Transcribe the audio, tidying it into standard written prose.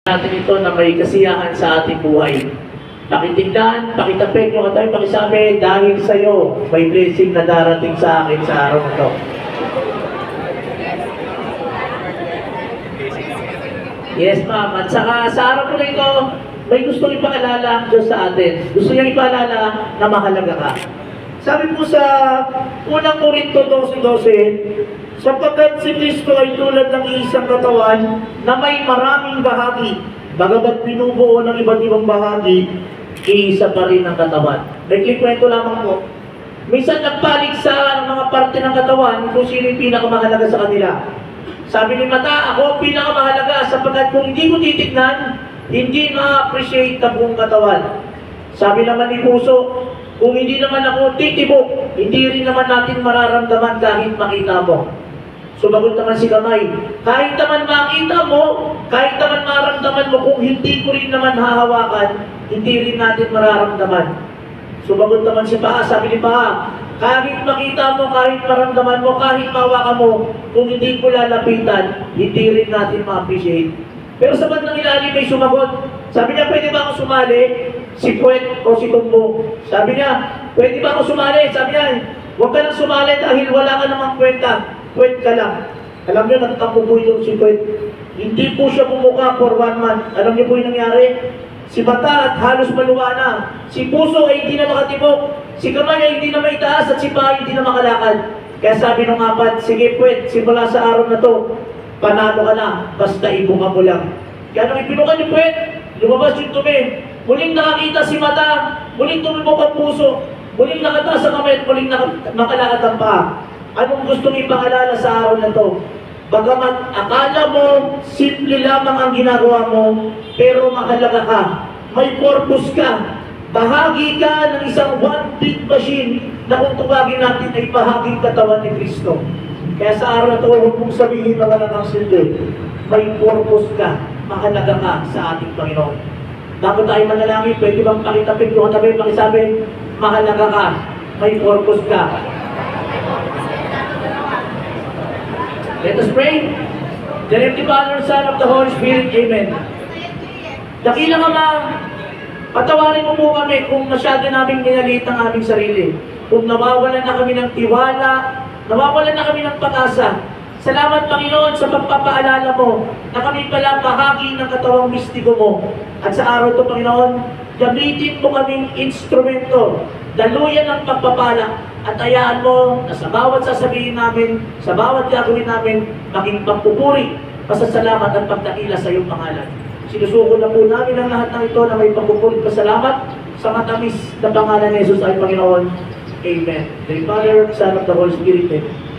natin ito na may kasiyahan sa ating buhay. Pakitignan, pakitapik yung katay, pakisabi, dahil sa'yo, may blessing na darating sa akin sa araw na ito. Yes, ma'am. At saka sa araw po na ito, may gustong ipaalala ang Diyos sa atin. Gusto niyang ipaalala na mahalaga ka. Sabi po sa unang Korinto 12:12, sapagkat si Kristo ay tulad ng isang katawan na may maraming bahagi, bagamat binubuo ng iba't ibang bahagi, iisa pa rin ang katawan. May kwento lamang po. Minsan nagpaligsa ang mga parte ng katawan kung sino yung pinakamahalaga sa kanila. Sabi ni mata, ako ang pinakamahalaga sapagkat kung hindi ko titignan, hindi ma-appreciate ang buong katawan. Sabi naman ni puso, kung hindi naman ako titibok, hindi rin naman natin mararamdaman kahit makita mo. Sumagot naman si kamay, kahit naman makita mo, kahit naman maramdaman mo, kung hindi ko rin naman hahawakan, hindi rin natin mararamdaman. Sumagot naman si paa, sabi ni paa, kahit makita mo, kahit maramdaman mo, kahit mahawakan mo, kung hindi ko lalapitan, hindi rin natin ma-appreciate. Pero sa bandang ilalim may sumagot, sabi niya, pwede ba ako sumali? Si Puwet o si Tumbo. Sabi niya, pwede ba ako sumali? Sabi niya, huwag ka nang sumali dahil wala ka namang kwenta. Puwet ka lang. Alam niyo, nagtampo po itong si Puwet. Hindi po siya bumuka for 1 month. Alam niyo po yung nangyari? Si mata at halos maluwa na. Si puso ay hindi na makatibok. Si kamay ay hindi na maitaas at si paa ay hindi na makalakad. Kaya sabi ng apat, sige Puwet, simula sa araw na to, panalo ka na, basta ibuka mo lang. Kaya nung ipinukan ni Puwet, lumabas yung tumi. Muling nakakita si mata, muling tumibok ang puso, muling nakataas ang kamay at muling nakalakad ang paa. Anong gustong ipaalala sa araw na to? Bagamat akala mo, simple lamang ang ginagawa mo, pero mahalaga ka. May purpose ka. Bahagi ka ng isang one big machine na kung tawagin natin ay bahaging katawan ni Kristo. Kaya sa araw na to, huwag mong sabihin mga nakasindi, may purpose ka. Mahalaga ka sa ating Panginoon. Dapat tayo manalangin, pwede bang pakitapik yung katabi, pakisabi, mahalaga ka, may purpose ka. Let us pray. The Heavenly Father, Son of the Holy Spirit, Amen. Dakilang Ama, patawarin mo po kami kung masyado namin minalit ang aming sarili. Kung nawawalan na kami ng tiwala, nawawalan na kami ng pag-asa. Salamat, Panginoon, sa pagpapaalala mo na kami pala bahagi ng katawang mistiko mo. At sa araw ito, Panginoon, gamitin mo kaming instrumento, daluyan ng pagpapala, at hayaan mo na sa bawat sasabihin namin, sa bawat gagawin namin, maging pagpupuri, pasasalamat at pagdakila sa iyong pangalan. Sinusuko na po namin ang lahat ng ito na may pagpupuri, pasalamat sa matamis na pangalan ni Jesus ay Panginoon. Amen. The Father, Son of the Holy Spirit. Amen.